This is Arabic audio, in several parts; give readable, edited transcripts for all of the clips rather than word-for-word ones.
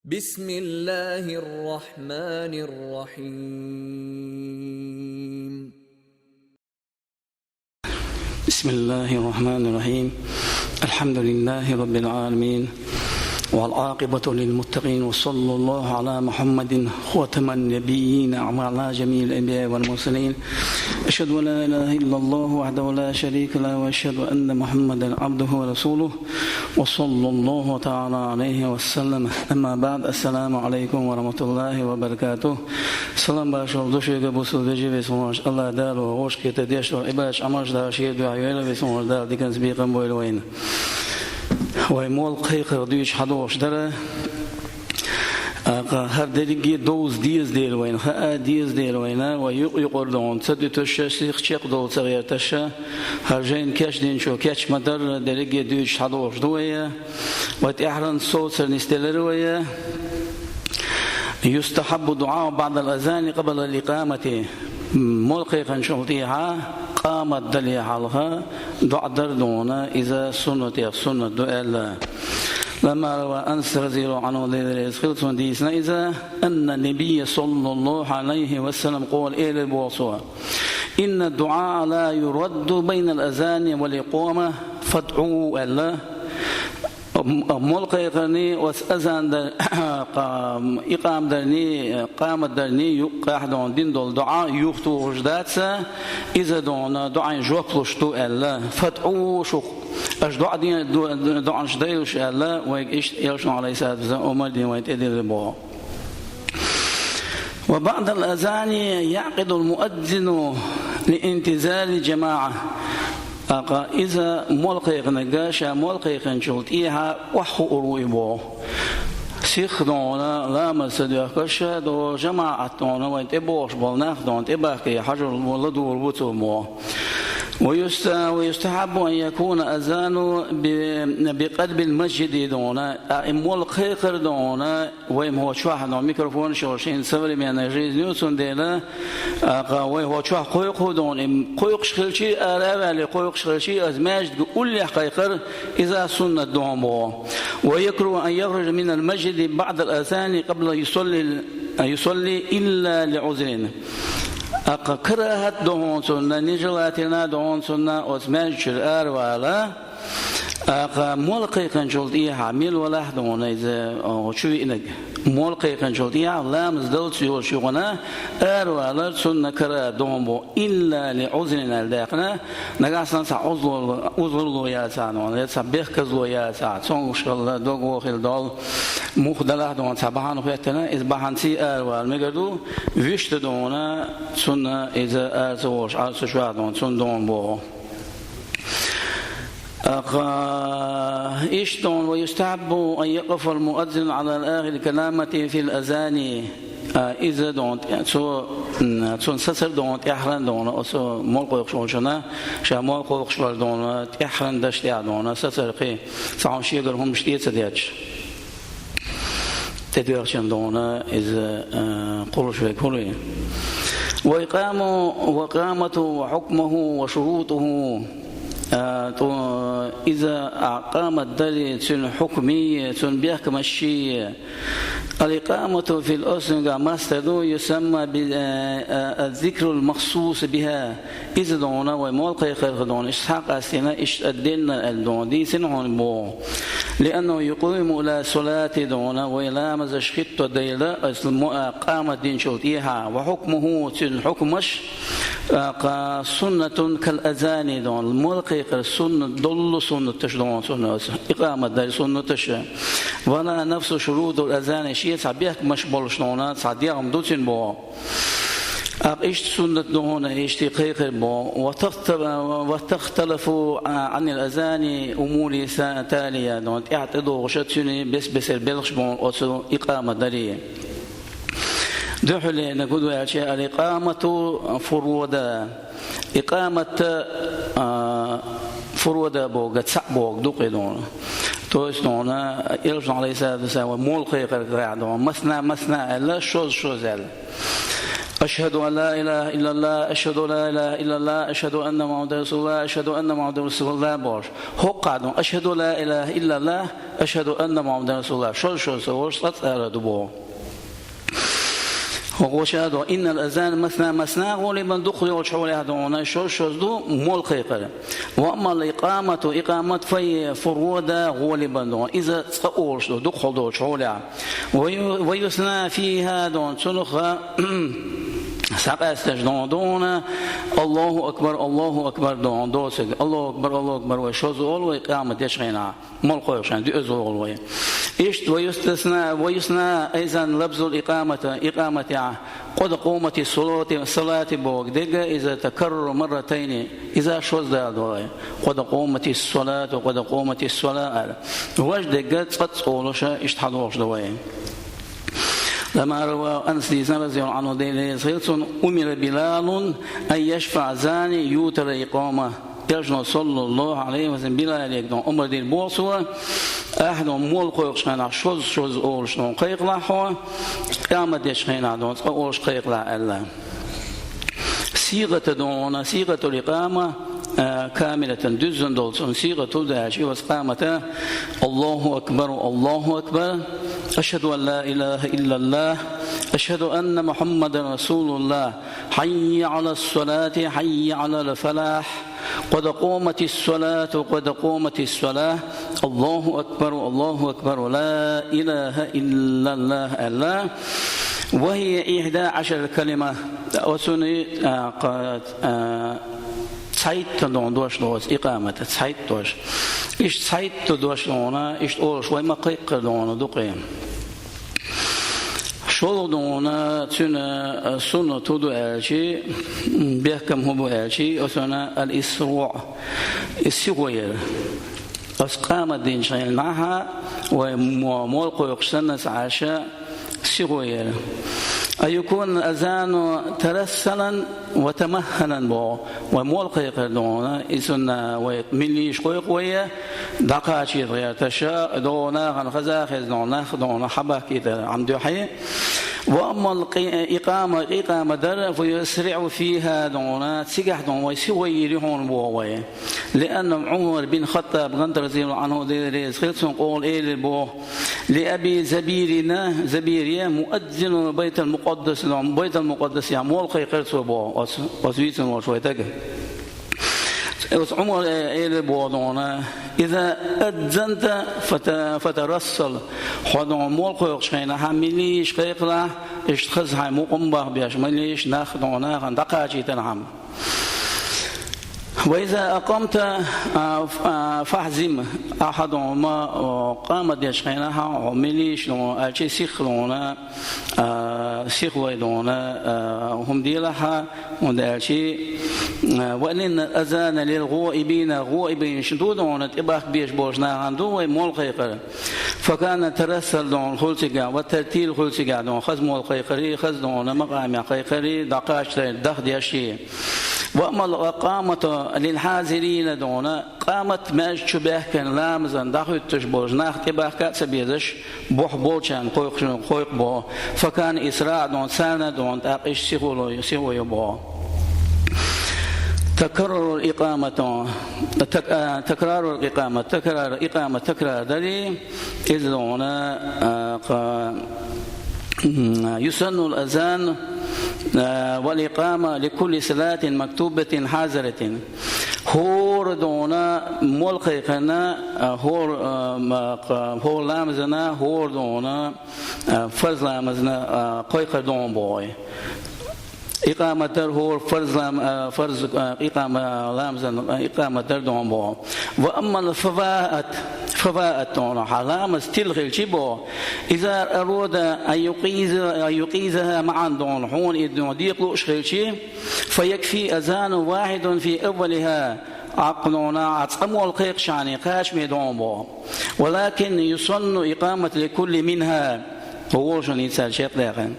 بسم الله الرحمن الرحيم. بسم الله الرحمن الرحيم. الحمد لله رب العالمين والعاقبة للمتقين، وصلى الله على محمد خاتم النبيين وعلى جميع الأنبياء والمرسلين. أشهد أن لا إله إلا الله وحده لا شريك له، وأشهد أن محمدا عبده ورسوله، وصلى الله تعالى عليه وسلم. أما بعد، السلام عليكم ورحمة الله وبركاته. سلام باشر دوشيك بوسو دجي بسموش الله دار ووش كتديش وإباش عماش دار شيد وعيولا بسموش دار دي كان سبيقا بويلوين ويمول قيقر ديش حدوش داره هر دلیگی دوز دیز دیل وین ها دیز دیل وینا و یقردون صد تشش چق دو صغیر تش هر جین کش دین شو کش مدر دلیگی دیش حدوش دویه و تحرن صوت نستلر ویه. يستحب دعاء بعد الأذان قبل الإقامة ملقيقا شرطيها قامت دلي حالها دعاء دردونا إذا سنة دعاء لما روى أنس رضي الله عنه إذا أن النبي صلى الله عليه وسلم قال إلى البوصوة إن الدعاء لا يرد بين الأذان والإقامة فادعوا الله ملقيقني وأذان إقام درني قامت درني يقعدون دين دول دعاء يختو وجداتسا إذا دعاء جوكلشتو الله فادعوا شو اش دعاء دين دعاء شديوش الله ويش يلشون عليه الصلاة والسلام أمر دين ويتأدي بو. وبعد الأذان يعقد المؤذن لانتزال جماعة إذا ملقيق نجاشا ملقيق نشلتيها وحو أرويبو سيخ دونا لا مسدوه كشا دو جماعة دونا ويتبوش بالناخ دون تباكي حجر الولدور بوتومو. ويستحب أن يكون أذان بقلب المسجد دونا ملقيق دونا ويم هو شواح دون ميكروفون شوشين سوري من نجيز نيوتن ديلا ويم هو شواح قيق دون قيق شخلشي أرابع قيق شخلشي أزماج قول لي حقيقر إذا سنة دومو. ويكره أن يخرج من المسجد بعد الأذان قبل يصلي إلا لعذر. كراهة دهون سنة نجلاتنا دهون سنة أسماج الأروالا ملقيقا جلديها عميل ولا دهون إذا شو إنك ملقيقا جلديها لا مزدل سيول شغنا أروالا سنة كراهة دهون بو إلا لعذرنا الداقنا نقاسنا سا عذر لو ياسانون يتسبيخ كزلو ياسان سنغ شغل دوغو خيل دول مخدلة دهون سبحانه فيتنا إذ بحان سي أروال مقردو ويشت دهونا سنة إذا أرسوش أرسوشوا دهون سن دهون بو. إشتون ويستحب أن يقف المؤذن على الآخر كلامة في الأذان إذا دونت سون سسر دونت إحران دونا أو ملقو يخشوشنا شامل قو يخشول دونا إحران دشتي دونا سسر قي سامشي يقولهم مشتيت سدياتش تدويرشن دونا إذا قول شوي كله. وإقامته وحكمه وشروطه إذا أقام الدليل سن حكمية سن بيحكم الشيء الإقامة في الأسنة مستدو يسمى بالذكر المخصوص بها إذا دونا وملقي خير دون إسحاق أسنا الدين الدون دي سنهم بو لأنه يقوم إلى صلاة دونا وإلى مزشخط ديلا قام الدين شوتيها. وحكمه سن حكمش سنة كالأذان دون الملقي السنة دل سنة تشدون سنة إقامة دار سنة تش ولا نفس شروط الأذان شيء صبيح مش بولشنا صديقهم دوتين بو إيش سنة دهون إيش تقيق بو وتختلف عن الأذان أمور تالية دون اعتدوا غشتني بس البلغش بون أو إقامة دارية دحل نقول يا شيخ الإقامة فرودا إقامة فرودا بوق تسبوق دقيدون توسنونا يرجع عليه السلام وملقي قرقعدون مسنا ألا شوز ألا أشهد أن لا إله إلا الله أشهد لا إله إلا الله أشهد أن محمد رسول الله أشهد أن محمد رسول الله باش هقعدون أشهد لا إله إلا الله أشهد أن محمد رسول الله شو سووش تتأرد بو وشهد إن الأذان مثنى غالبا دخل وشحول هذون شو دو مول خيقر وأما إقامة في فرودا غالبا دون إذا تقولش دخل دو شحول ويثنى فيها دون سلخ سقاستش دون الله أكبر دون دوسك الله أكبر وشوزول وإقامة يشغينا ملقوشان دي أزول إيش ويثنى أيضا لفظ إقامة قد قومت الصلاة بوق دقة إذا تكرر مرتين إذا شوز دادوي قد قومت الصلاة وقد قومت الصلاة وجد دقة تقولش اشتحدوش دوي لما روى أنس رضي الله عنه أمر بلال أن يشفع زاني يوتر إقامة يجن صلى الله عليه وسلم بلال يقدم أمر دير بوصوة أحد مول قيقشنا شوز أولش نون قيقلا حوا قامة يشخينا دون أولش قيقلا ألا صيغة الإقامة كاملة دزن دولسون صيغة داعي وقامة الله أكبر أشهد أن لا إله إلا الله أشهد أن محمد رسول الله حي على الصلاة حي على الفلاح قد قومت الصلاة الله أكبر لا إله إلا الله وهي 11 كلمة وسنة Zeit don durchlos إقامة Zeit durch ist Zeit durch ona ist auch schon mal قيق don دوقي شو دون سنة تدو ألشي بيحكم هو ألشي وسنة الإسروع أسقام الدين شيء معها ومولق يقصنا عشاء سروير أيكون الأذان ترسلا وتمهلا بو ومولق يقدون إسنا ومليش قوية دقاشي غير تشاء دونا غنخزاخز دونا حبك إذا عمدو حي وأما الإقامة در فيسرع فيها دونا تسجح دون ويسويرهون بووي لأن عمر بن خطاب غندر رضي الله عنه ديريز خلصن قول إيه بو لأبي زبيريا مؤذن بيت المقدس يا مولق يقرصو بو وسويتن وشويتك عمر إيه بو دونا إذا أذنت فترسل حدون مولق يقشينا هميليش قيقلا اشتخذ هاي مقنبه بيش مليش ناخدونا غندقاجي تنعم وإذا أقمت فاحزم أحدهما قامت يشغينها ومليش ألشي سيخلونا سيخويدونا هم ديلها ودالشي وإن الأذان للغائبين شدودون تباك بيش بوشنا عندو ومولقيقر فكان ترسل دون خلصقا والترتيل خلصقا دون خزم القيقري خزدون مقام قيقري دقاش دخد يشي وأما الإقامة للحاضرين دون قامت ما شبه كان لامزا دخل تشبوج ناخت باك سبيدش بوح بوشان قويق بو فكان إسراء دون سنة دون تاقش سيغو يبو تكرار الإقامة تكرار دلي إذ دون يسن الأذان والإقامة لكل صلاة مكتوبة حاضرة هور دونا ملقيقنا هور لامزنا هور دونا فرز لامزنا قيق دون بوي إقامة در هو فرز إقامة لامزن إقامة در دون بو وأما الفوائد دون حلام استلغي الجبو إذا أراد أن يقيزها معا دون حون إدون ديقلو شغل فيكفي أذان واحد في أولها عقلنا عطمو القيق شعني قاش ميدون بو ولكن يصن إقامة لكل منها هو شن يتسال شيء لكن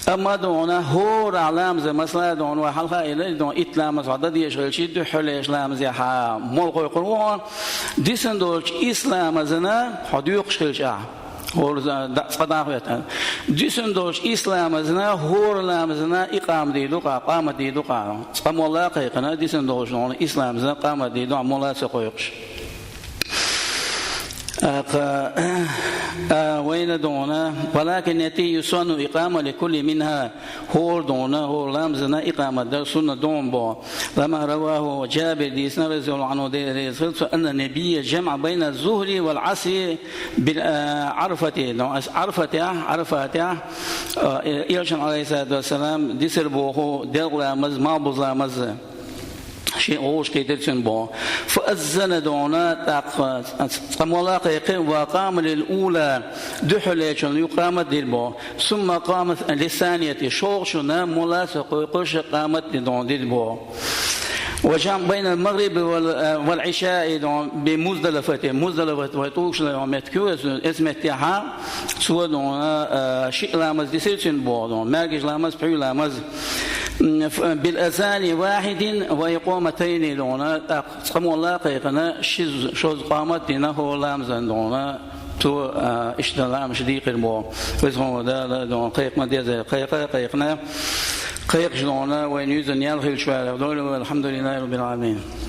أما دونا هو علام زي مثلا دون وحلقة إلى دون إتلام صعدة يشغل شيء دحول إسلام زي ح ملقي قروان ديسن دولش إسلام زنا حديق شغل شيء هور صداقة جسندوش إسلامنا هور لامزنا إقام ديدو قام ديدو قام قام الله قيقنا جسندوش نون إسلامنا قام ديدو عملا سقيقش وين دونا ولكن يتي يسون إقامة لكل منها هور دونا هور لامزنا إقامة در سنة دون بو لما رواه جابر ديسنا رضي الله عنه أن النبي جمع بين الظهر والعصر بالعرفة عرفة إيرشان عليه الصلاة والسلام ديسر بوهو دغلا مز ما بوزا مز شيء أوش كيدرشن بو فأذن دونا قام قيقين وقام للأولى دحليشن يقامت ديربو ثم قامت للثانية شوشنا ملاصق قش قامت دون ديربو وجمع بين المغرب والعشاء بمزدلفة ويطوش لهم يتكوز اسمه تيها سوى دونا شيء لامز ديسيرشن بو دون ماجش لامز بحي لامز بالأذان واحد وإقامتين دونا قام الله قيقنا شوز قامت دينا هو لامزن دونا تو اشتغل شديق المو ويسمو دا دون قيق ما ديزا قيقنا قيق جلونا وين يوزن يالخي الشوارع الحمد لله رب العالمين.